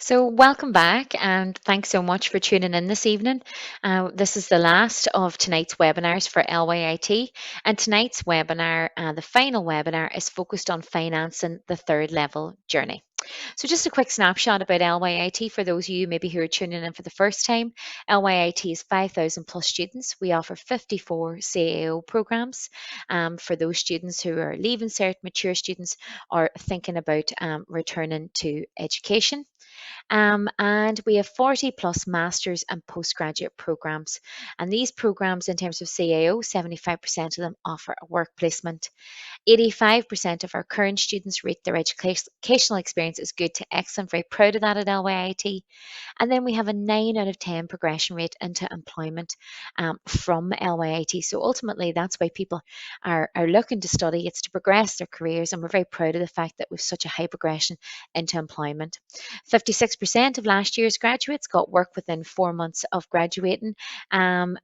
So, welcome back, and thanks so much for tuning in this evening. This is the last of tonight's webinars for LYIT, and tonight's webinar, the final webinar, is focused on financing the third level journey. So, just a quick snapshot about LYIT for those of you maybe who are tuning in for the first time. LYIT is 5,000 plus students. We offer 54 CAO programs for those students who are leaving cert, mature students, or thinking about returning to education. And we have 40 plus masters and postgraduate programs. And these programs, in terms of CAO, 75% of them offer a work placement. 85% of our current students rate their educational experience as good to excellent. Very proud of that at LYIT. And then we have a 9 out of 10 progression rate into employment from LYIT. So ultimately, that's why people are looking to study. It's to progress their careers. And we're very proud of the fact that we've such a high progression into employment. 56% of last year's graduates got work within 4 months of graduating. And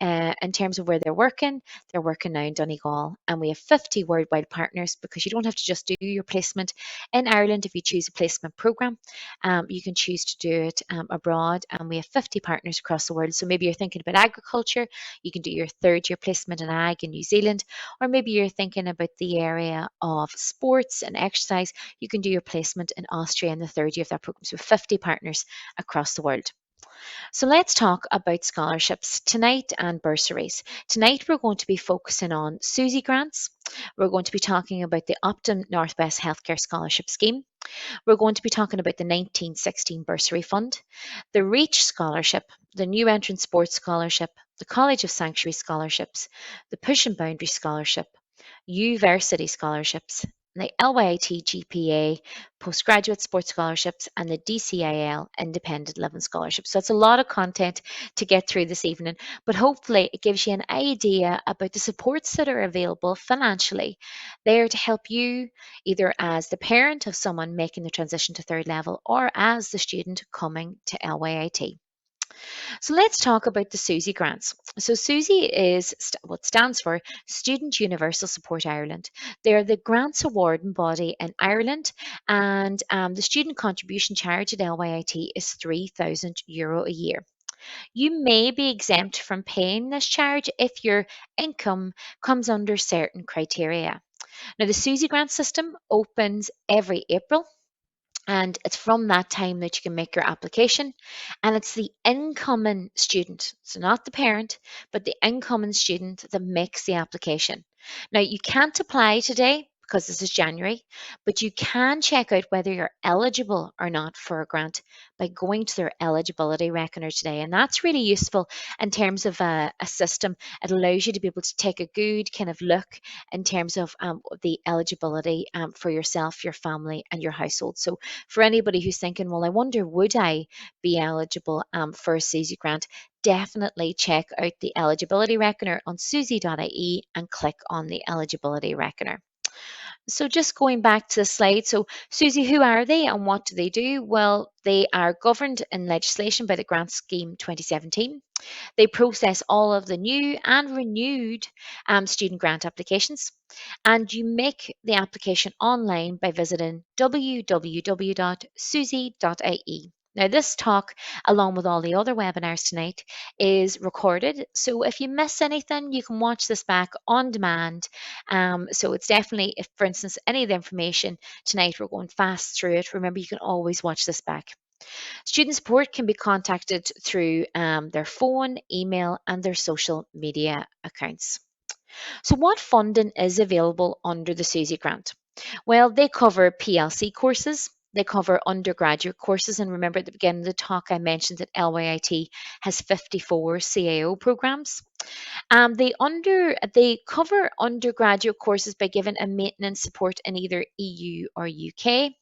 in terms of where they're working now in Donegal. And we have 50 worldwide partners because you don't have to just do your placement in Ireland if you choose a placement program. You can choose to do it abroad, and we have 50 partners across the world. So maybe you're thinking about agriculture, you can do your third year placement in ag in New Zealand, or maybe you're thinking about the area of sports and exercise, you can do your placement in Austria in the third year of that program. So 50 partners across the world. So let's talk about scholarships tonight and bursaries. Tonight we're going to be focusing on SUSI Grants. We're going to be talking about the Optum Northwest Healthcare Scholarship Scheme. We're going to be talking about the 1916 Bursary Fund, the REACH Scholarship, the New Entrant Sports Scholarship, the College of Sanctuary Scholarships, the Push and Boundary Scholarship, varsity scholarships, the LYIT GPA postgraduate sports scholarships, and the DCIL independent living scholarships. So it's a lot of content to get through this evening, but hopefully it gives you an idea about the supports that are available financially there to help you either as the parent of someone making the transition to third level or as the student coming to LYIT. So let's talk about the SUSI grants. So SUSI is what stands for Student Universal Support Ireland. They're the grants awarding body in Ireland, and the student contribution charge at LYIT is €3,000 a year. You may be exempt from paying this charge if your income comes under certain criteria. Now, the SUSI grant system opens every April, and it's from that time that you can make your application. And it's the incoming student, so not the parent, but the incoming student that makes the application. Now, you can't apply today because this is January, but you can check out whether you're eligible or not for a grant by going to their eligibility reckoner today. And that's really useful in terms of a system. It allows you to be able to take a good kind of look in terms of the eligibility for yourself, your family, and your household. So for anybody who's thinking, well, I wonder, would I be eligible for a SUSI grant? Definitely check out the eligibility reckoner on susi.ie and click on the eligibility reckoner. So just going back to the slide, so SUSI, who are they and what do they do? Well, they are governed in legislation by the Grant Scheme 2017. They process all of the new and renewed student grant applications, and you make the application online by visiting www.susi.ie. Now, this talk, along with all the other webinars tonight, is recorded. So if you miss anything, you can watch this back on demand. So it's definitely, if for instance, any of the information tonight, we're going fast through it. Remember, you can always watch this back. Student support can be contacted through their phone, email, and their social media accounts. So what funding is available under the SUSI grant? Well, they cover PLC courses, they cover undergraduate courses, and remember at the beginning of the talk I mentioned that LYIT has 54 CAO programs. They cover undergraduate courses by giving a maintenance support in either EU or UK.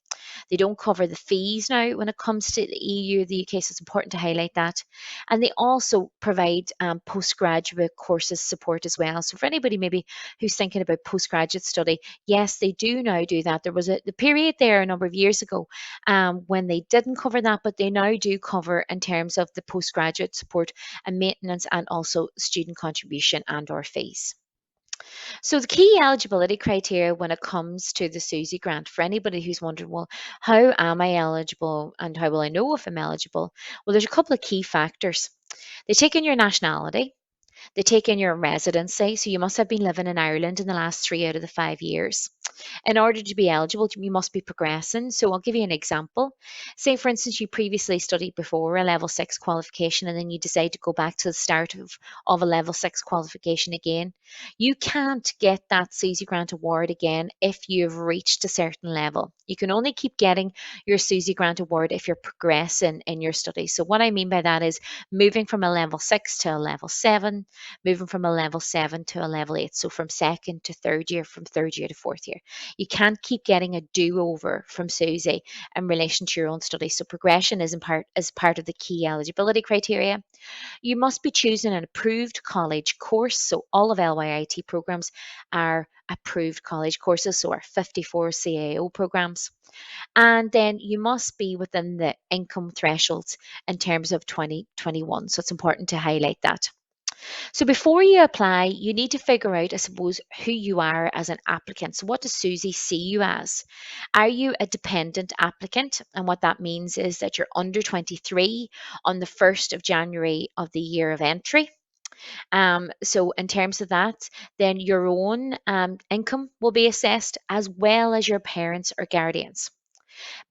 They don't cover the fees now when it comes to the EU, the UK, so it's important to highlight that. And they also provide postgraduate courses support as well. So for anybody maybe who's thinking about postgraduate study, yes, they do now do that. There was the period there a number of years ago when they didn't cover that, but they now do cover in terms of the postgraduate support and maintenance and also student contribution and or fees. So the key eligibility criteria when it comes to the SUSI grant, for anybody who's wondering, well, how am I eligible and how will I know if I'm eligible? Well, there's a couple of key factors. They take in your nationality, they take in your residency, so you must have been living in Ireland in the last 3 out of the 5 years. In order to be eligible, you must be progressing. So I'll give you an example. Say, for instance, you previously studied before a level six qualification and then you decide to go back to the start of a level six qualification again. You can't get that SUSI Grant Award again if you've reached a certain level. You can only keep getting your SUSI Grant Award if you're progressing in your studies. So what I mean by that is moving from a level six to a level seven, moving from a level seven to a level eight. So from second to third year, from third year to fourth year. You can't keep getting a do-over from SUSI in relation to your own studies. So progression is part of the key eligibility criteria. You must be choosing an approved college course. So all of LYIT programs are approved college courses, so our 54 CAO programs. And then you must be within the income thresholds in terms of 2021. So it's important to highlight that. So before you apply, you need to figure out, I suppose, who you are as an applicant. So what does Susie see you as? Are you a dependent applicant? And what that means is that you're under 23 on the 1st of January of the year of entry. So in terms of that, then your own income will be assessed as well as your parents or guardians.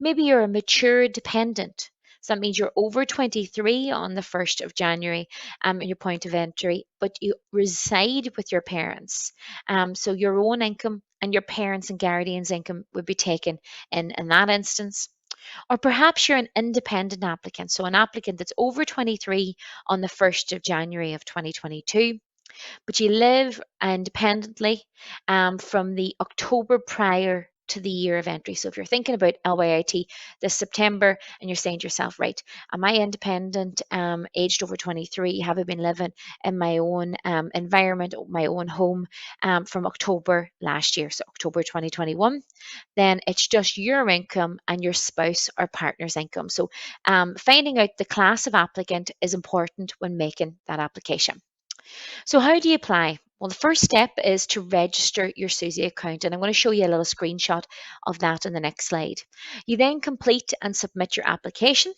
Maybe you're a mature dependent. So that means you're over 23 on the 1st of January in your point of entry, but you reside with your parents. So your own income and your parents' and guardians' income would be taken in that instance. Or perhaps you're an independent applicant, so an applicant that's over 23 on the 1st of January of 2022, but you live independently from the October prior to the year of entry. So if you're thinking about LYIT this September and you're saying to yourself, right, am I independent, aged over 23, have I been living in my own environment, my own home from October last year, so October 2021, then it's just your income and your spouse or partner's income. So finding out the class of applicant is important when making that application. So how do you apply? Well, the first step is to register your SUSI account, and I'm going to show you a little screenshot of that in the next slide. You then complete and submit your application,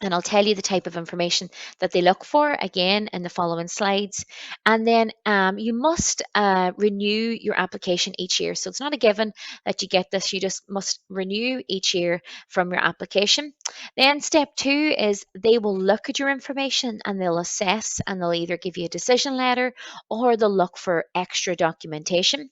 and I'll tell you the type of information that they look for again in the following slides. And then you must renew your application each year. So it's not a given that you get this, you just must renew each year from your application. Then step two is they will look at your information and they'll assess, and they'll either give you a decision letter or they'll look for extra documentation.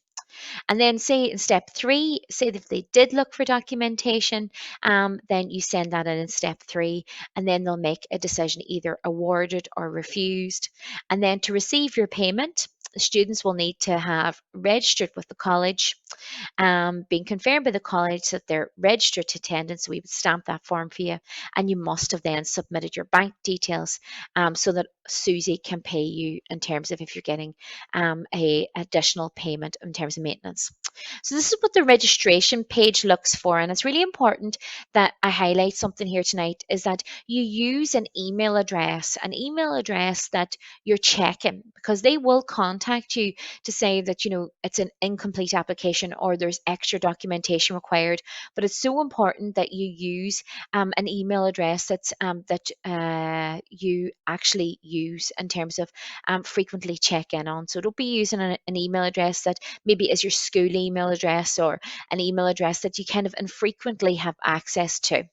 And then say in step three, say that if they did look for documentation, then you send that in step three, and then they'll make a decision either awarded or refused. And then to receive your payment, students will need to have registered with the college, being confirmed by the college that they're registered to attendance. We would stamp that form for you, and you must have then submitted your bank details so that Susie can pay you in terms of if you're getting a additional payment in terms of maintenance. So this is what the registration page looks for, and it's really important that I highlight something here tonight is that you use an email address that you're checking, because they will contact you to say that it's an incomplete application or there's extra documentation required. But it's so important that you use an email address that you actually use in terms of frequently check in on. So don't be using an email address that maybe is your school email address or an email address that you kind of infrequently have access to.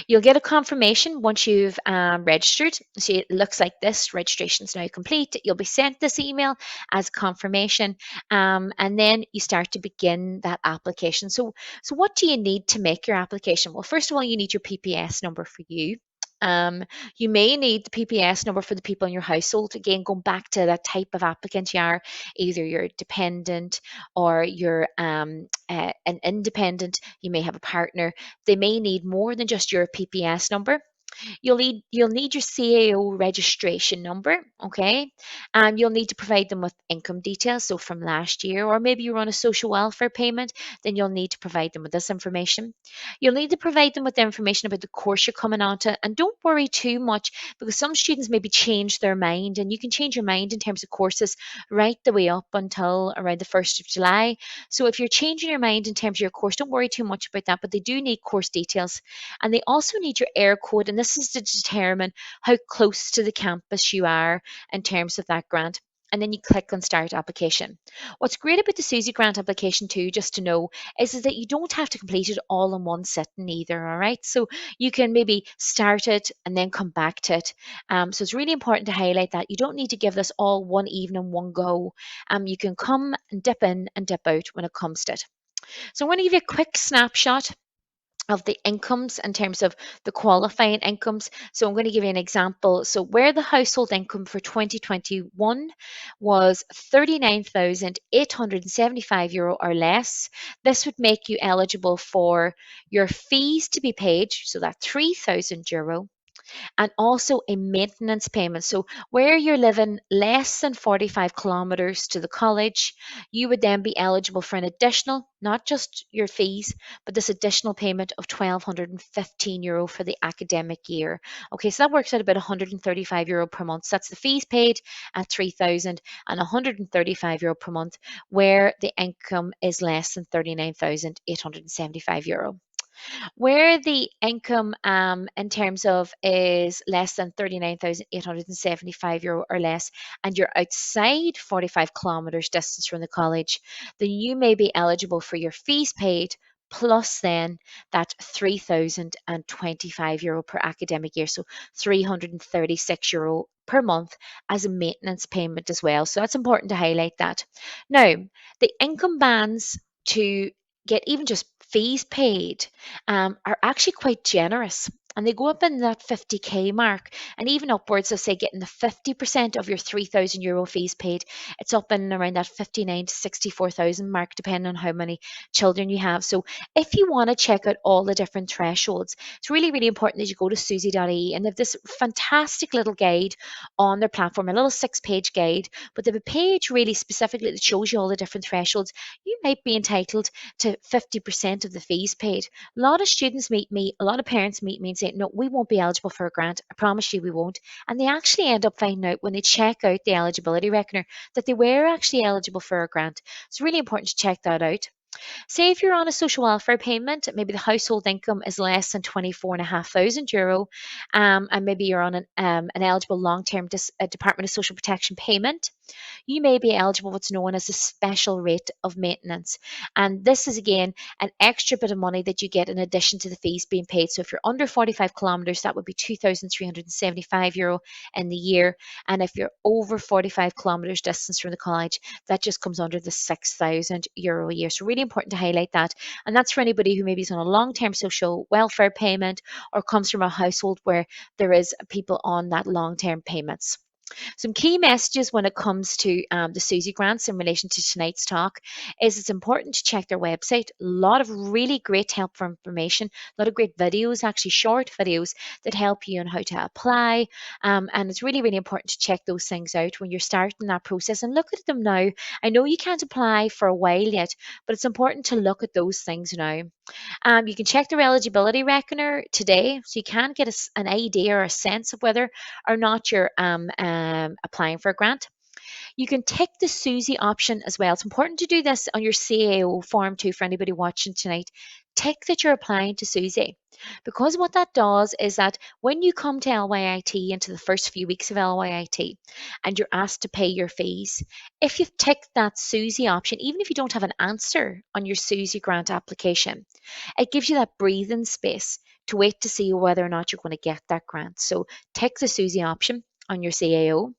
You'll get a confirmation once you've registered. So it looks like this: registration is now complete. You'll be sent this email as confirmation, and then you start to begin that application. So what do you need to make your application? Well, first of all, you need your PPS number for you. You may need the PPS number for the people in your household. Again, going back to that type of applicant you are, either you're dependent or you're an independent, you may have a partner. They may need more than just your PPS number. You'll need your CAO registration number, okay? You'll need to provide them with income details, so from last year, or maybe you're on a social welfare payment, then you'll need to provide them with this information. You'll need to provide them with information about the course you're coming onto, and don't worry too much because some students maybe change their mind, and you can change your mind in terms of courses right the way up until around the 1st of July. So if you're changing your mind in terms of your course, don't worry too much about that, but they do need course details. And they also need your air code, and this is to determine how close to the campus you are in terms of that grant. And then you click on start application. What's great about the SUSI grant application too, just to know, is that you don't have to complete it all in one sitting either, all right? So you can maybe start it and then come back to it. So it's really important to highlight that you don't need to give this all one evening, one go. You can come and dip in and dip out when it comes to it. So I'm going to give you a quick snapshot of the incomes in terms of the qualifying incomes. So I'm going to give you an example. So where the household income for 2021 was €39,875 or less, this would make you eligible for your fees to be paid, so that €3,000, and also a maintenance payment. So, where you're living less than 45 kilometres to the college, you would then be eligible for an additional, not just your fees, but this additional payment of €1,215 for the academic year. Okay, so that works out about €135 per month. So that's the fees paid at 3,000 and €135 per month, where the income is less than €39,875. Where the income in terms of is less than €39,875 or less, and you're outside 45 kilometres distance from the college, then you may be eligible for your fees paid plus then that €3,025 per academic year, so €336 per month as a maintenance payment as well. So that's important to highlight that. Now, the income bands to get even just fees paid are actually quite generous. And they go up in that 50K mark and even upwards of, say, getting the 50% of your €3,000 fees paid. It's up in around that 59 to 64,000 mark, depending on how many children you have. So if you want to check out all the different thresholds, it's really, really important that you go to susi.ie, and they have this fantastic little guide on their platform, a little 6-page guide, but they have a page really specifically that shows you all the different thresholds. You might be entitled to 50% of the fees paid. A lot of students meet me, a lot of parents meet me and say, no, we won't be eligible for a grant. I promise you we won't. And they actually end up finding out when they check out the eligibility reckoner that they were actually eligible for a grant. It's really important to check that out. Say if you're on a social welfare payment, maybe the household income is less than €24,500, and maybe you're on an eligible long-term Department of Social Protection payment, you may be eligible what's known as a special rate of maintenance. And this is again an extra bit of money that you get in addition to the fees being paid. So if you're under 45 kilometres, that would be €2,375 in the year. And if you're over 45 kilometres distance from the college, that just comes under the €6,000 a year. So really important to highlight that. And that's for anybody who maybe is on a long-term social welfare payment or comes from a household where there is people on that long-term payments. Some key messages when it comes to the SUSI grants in relation to tonight's talk is it's important to check their website. A lot of really great helpful information, a lot of great videos, actually short videos that help you on how to apply. And it's really, really important to check those things out when you're starting that process and look at them now. I know you can't apply for a while yet, but it's important to look at those things now. You can check their eligibility reckoner today, so you can get an idea or a sense of whether or not you're applying for a grant. You can tick the SUSI option as well. It's important to do this on your CAO form too for anybody watching tonight. Tick that you're applying to SUSI, because what that does is that when you come to LYIT into the first few weeks of LYIT and you're asked to pay your fees, if you've ticked that SUSI option, even if you don't have an answer on your SUSI grant application, it gives you that breathing space to wait to see whether or not you're going to get that grant. So tick the SUSI option on your CAO.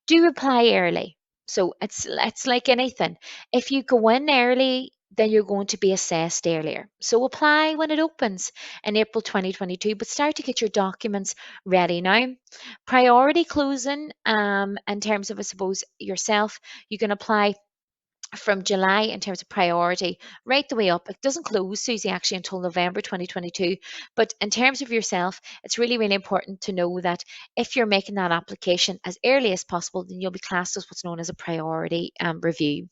Do apply early. So it's like anything. If you go in early, then you're going to be assessed earlier. So apply when it opens in April 2022, but start to get your documents ready now. Priority closing, in terms of, I suppose, yourself, you can apply from July in terms of priority right the way up. It doesn't close, Susie, actually until November 2022. But in terms of yourself, it's really, really important to know that if you're making that application as early as possible, then you'll be classed as what's known as a priority review.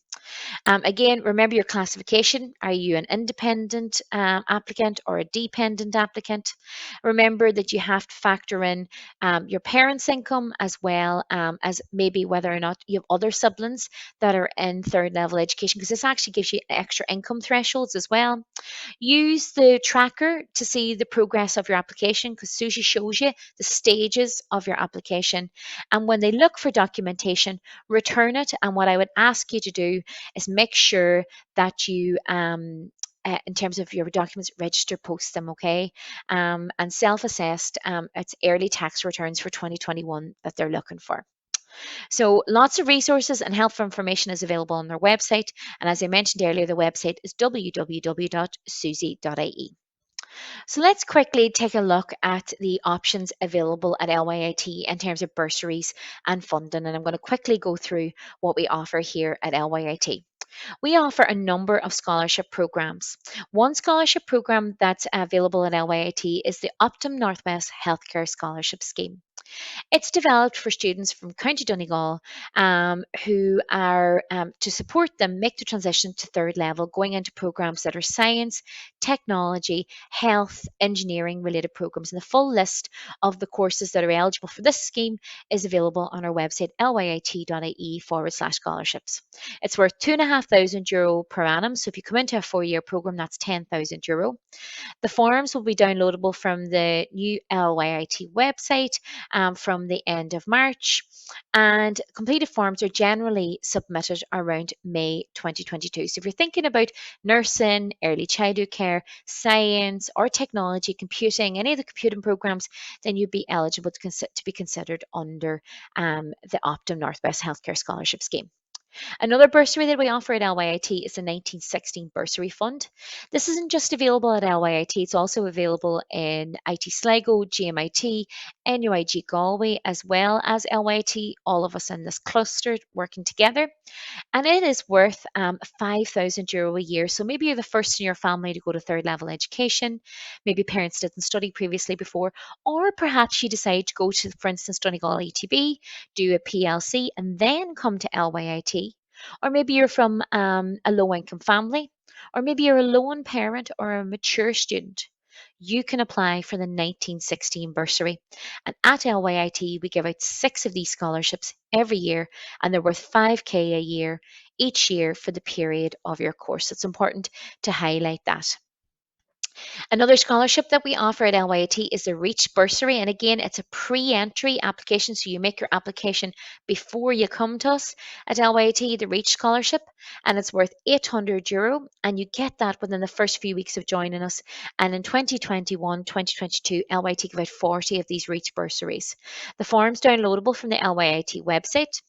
Again, remember your classification. Are you an independent applicant or a dependent applicant? Remember that you have to factor in your parents' income as well as maybe whether or not you have other siblings that are in third level education, because this actually gives you extra income thresholds as well. Use the tracker to see the progress of your application, because Susie shows you the stages of your application. And when they look for documentation, return it. And what I would ask you to do is make sure that you in terms of your documents, register post them, okay? And self-assessed, it's early tax returns for 2021 that they're looking for. So lots of resources and helpful information is available on their website. And as I mentioned earlier, the website is www.susi.ie. So let's quickly take a look at the options available at LYIT in terms of bursaries and funding. And I'm going to quickly go through what we offer here at LYIT. We offer a number of scholarship programs. One scholarship program that's available at LYIT is the Optum Northwest Healthcare Scholarship Scheme. It's developed for students from County Donegal who are, to support them, make the transition to third level, going into programs that are science, technology, health, engineering related programs. And the full list of the courses that are eligible for this scheme is available on our website, lyit.ie/scholarships. It's worth €2,500 per annum. So if you come into a 4-year program, that's €10,000. The forms will be downloadable from the new LYIT website from the end of March, and completed forms are generally submitted around May 2022. So if you're thinking about nursing, early childhood care, science or technology, computing, any of the computing programs, then you'd be eligible to be considered under the Optum Northwest Healthcare Scholarship Scheme. Another bursary that we offer at LYIT is the 1916 Bursary Fund. This isn't just available at LYIT, it's also available in IT Sligo, GMIT, NUIG Galway, as well as LYIT, all of us in this cluster working together. And it is worth €5,000 a year. So maybe you're the first in your family to go to third level education. Maybe parents didn't study previously before, or perhaps you decide to go to, for instance, Donegal ETB, do a PLC, and then come to LYIT. Or maybe you're from a low income family, or maybe you're a lone parent or a mature student. You can apply for the 1916 bursary. And at LYIT, we give out 6 of these scholarships every year, and they're worth 5K a year each year for the period of your course. It's important to highlight that. Another scholarship that we offer at LYIT is the Reach Bursary. And again, it's a pre-entry application. So you make your application before you come to us at LYIT, the Reach Scholarship, and it's worth €800. And you get that within the first few weeks of joining us. And in 2021, 2022, LYIT gave out 40 of these Reach Bursaries. The form's downloadable from the LYIT website.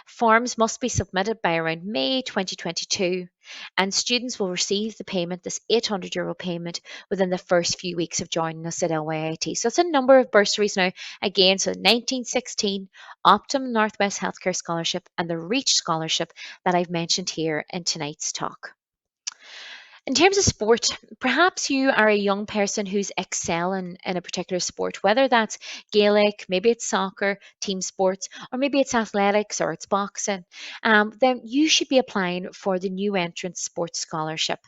Forms must be submitted by around May 2022, and students will receive the payment, this €800 payment, within the first few weeks of joining us at LYIT. So it's a number of bursaries now. Again, so 1916, Optum Northwest Healthcare Scholarship, and the Reach Scholarship that I've mentioned here in tonight's talk. In terms of sport, perhaps you are a young person who's excelling in a particular sport, whether that's Gaelic, maybe it's soccer, team sports, or maybe it's athletics or it's boxing. Then you should be applying for the New Entrant Sports Scholarship.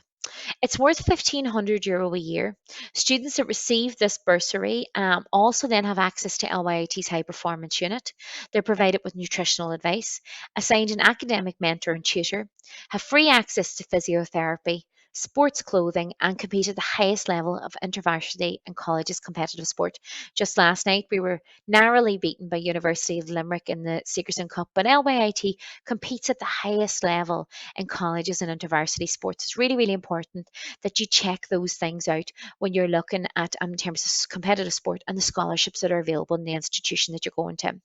It's worth €1,500 a year. Students that receive this bursary also then have access to LYIT's High Performance Unit. They're provided with nutritional advice, assigned an academic mentor and tutor, have free access to physiotherapy, sports clothing, and compete at the highest level of intervarsity and colleges competitive sport. Just last night, we were narrowly beaten by University of Limerick in the Segerson Cup, but LYIT competes at the highest level in colleges and intervarsity sports. It's really, really important that you check those things out when you're looking at in terms of competitive sport and the scholarships that are available in the institution that you're going to.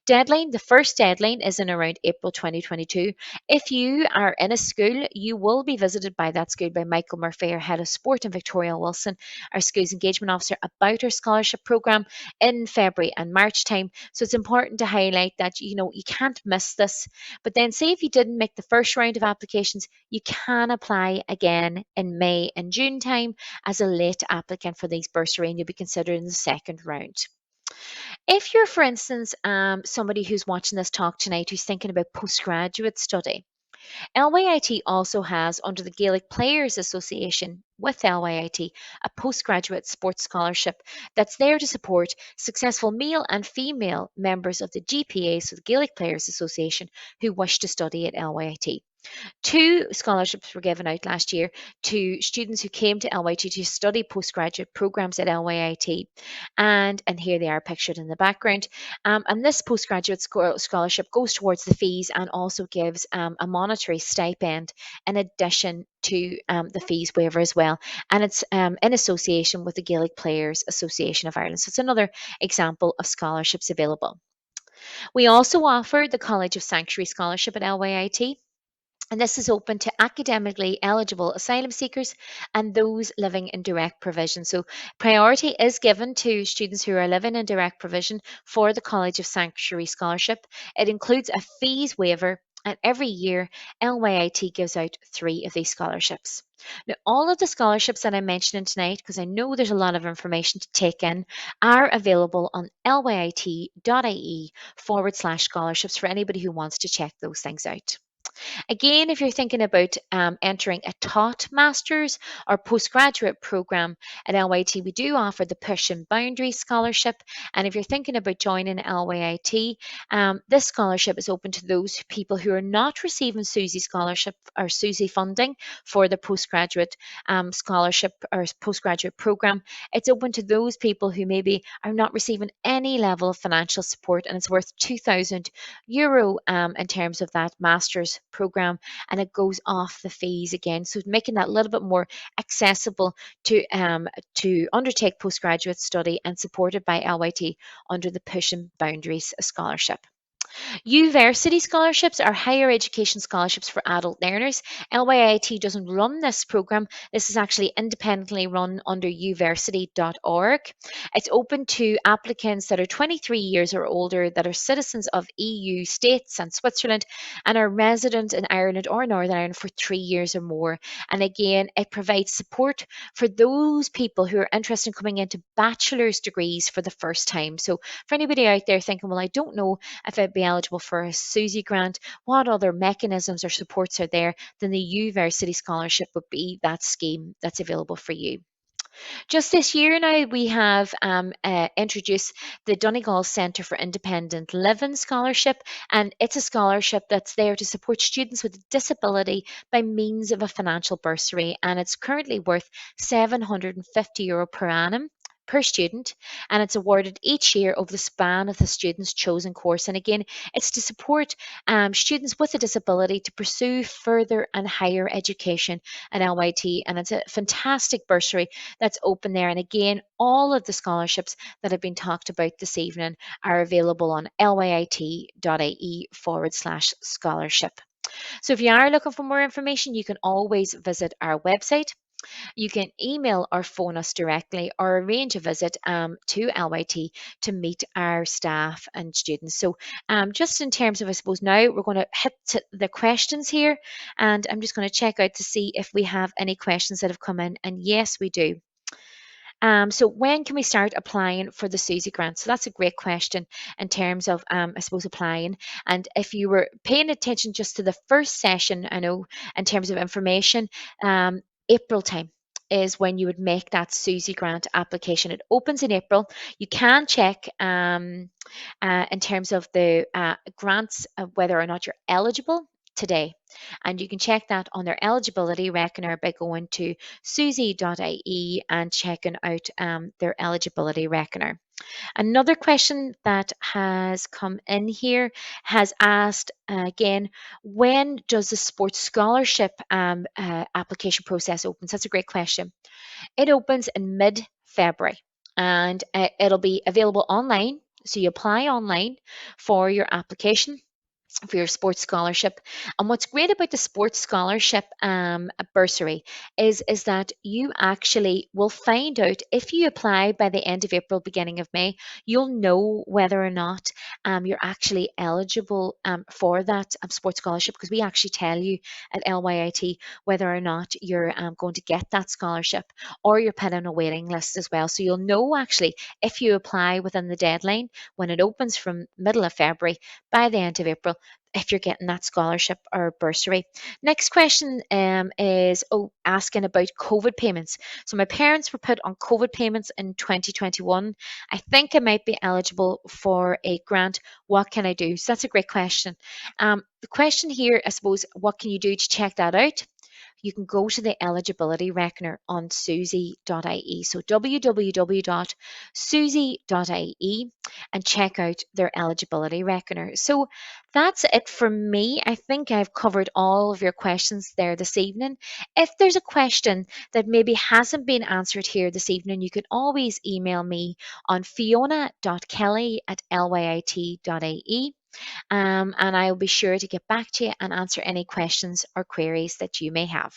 Deadline, the first deadline is in around April 2022. If you are in a school, you will be visited by that school by Michael Murphy, our head of sport, and Victoria Wilson, our school's engagement officer, about our scholarship programme in February and March time. So it's important to highlight that you can't miss this. But then, say if you didn't make the first round of applications, you can apply again in May and June time as a late applicant for these bursary, and you'll be considered in the second round. If you're, for instance, somebody who's watching this talk tonight who's thinking about postgraduate study, LYIT also has, under the Gaelic Players Association with LYIT, a postgraduate sports scholarship that's there to support successful male and female members of the GPA, so the Gaelic Players Association, who wish to study at LYIT. Two scholarships were given out last year to students who came to LYT to study postgraduate programs at LYIT. And here they are pictured in the background. And this postgraduate scholarship goes towards the fees and also gives a monetary stipend in addition to the fees waiver as well. And it's in association with the Gaelic Players Association of Ireland. So it's another example of scholarships available. We also offer the College of Sanctuary Scholarship at LYIT. And this is open to academically eligible asylum seekers and those living in direct provision. So, priority is given to students who are living in direct provision for the College of Sanctuary Scholarship. It includes a fees waiver, and every year LYIT gives out 3 of these scholarships. Now, all of the scholarships that I'm mentioning tonight, because I know there's a lot of information to take in, are available on lyit.ie/scholarships for anybody who wants to check those things out. Again, if you're thinking about entering a taught master's or postgraduate program at LYT, we do offer the Persian Boundary Scholarship. And if you're thinking about joining LYT, this scholarship is open to those people who are not receiving SUSI scholarship or SUSI funding for the postgraduate scholarship or postgraduate program. It's open to those people who maybe are not receiving any level of financial support, and it's worth €2,000 in terms of that master's program, and it goes off the fees again, so making that a little bit more accessible to undertake postgraduate study and supported by LYT under the Pushing Boundaries Scholarship. Varsity scholarships are higher education scholarships for adult learners. LYIT doesn't run this program. This is actually independently run under uvarsity.org. It's open to applicants that are 23 years or older, that are citizens of EU states and Switzerland, and are resident in Ireland or Northern Ireland for 3 years or more. And again, it provides support for those people who are interested in coming into bachelor's degrees for the first time. So for anybody out there thinking, well, I don't know if I'd be eligible for a SUSI grant, what other mechanisms or supports are there, then the University Scholarship would be that scheme that's available for you. Just this year now, we have introduced the Donegal Centre for Independent Living Scholarship, and it's a scholarship that's there to support students with a disability by means of a financial bursary, and it's currently worth €750 per annum per student, and it's awarded each year over the span of the student's chosen course. And again, it's to support students with a disability to pursue further and higher education at LYT, and it's a fantastic bursary that's open there. And again, all of the scholarships that have been talked about this evening are available on lyit.ie/scholarship. So if you are looking for more information, you can always visit our website. You can email or phone us directly or arrange a visit to LYT to meet our staff and students. So just in terms of, I suppose now we're going to hit the questions here, and I'm just going to check out to see if we have any questions that have come in, and yes, we do. So when can we start applying for the SUSI grant? So that's a great question in terms of, I suppose, applying. And if you were paying attention just to the first session, I know in terms of information, April time is when you would make that SUSI grant application. It opens in April. You can check in terms of the grants, whether or not you're eligible today. And you can check that on their eligibility reckoner by going to susi.ie and checking out their eligibility reckoner. Another question that has come in here has asked again, when does the sports scholarship application process open? So that's a great question. It opens in mid-February, and it'll be available online. So you apply online for your application for your sports scholarship. And what's great about the sports scholarship bursary is that you actually will find out if you apply by the end of April, beginning of May, you'll know whether or not you're actually eligible for that sports scholarship, because we actually tell you at LYIT whether or not you're going to get that scholarship, or you're put on a waiting list as well. So you'll know actually if you apply within the deadline when it opens from middle of February, by the end of April, if you're getting that scholarship or bursary. Next question is asking about COVID payments. So my parents were put on COVID payments in 2021. I think I might be eligible for a grant. What can I do? So that's a great question. The question here, I suppose, what can you do to check that out? You can go to the eligibility reckoner on susi.ie. So www.susi.ie and check out their eligibility reckoner. So that's it from me. I think I've covered all of your questions there this evening. If there's a question that maybe hasn't been answered here this evening, you can always email me on fiona.kelly@lyit.ie. And I'll be sure to get back to you and answer any questions or queries that you may have.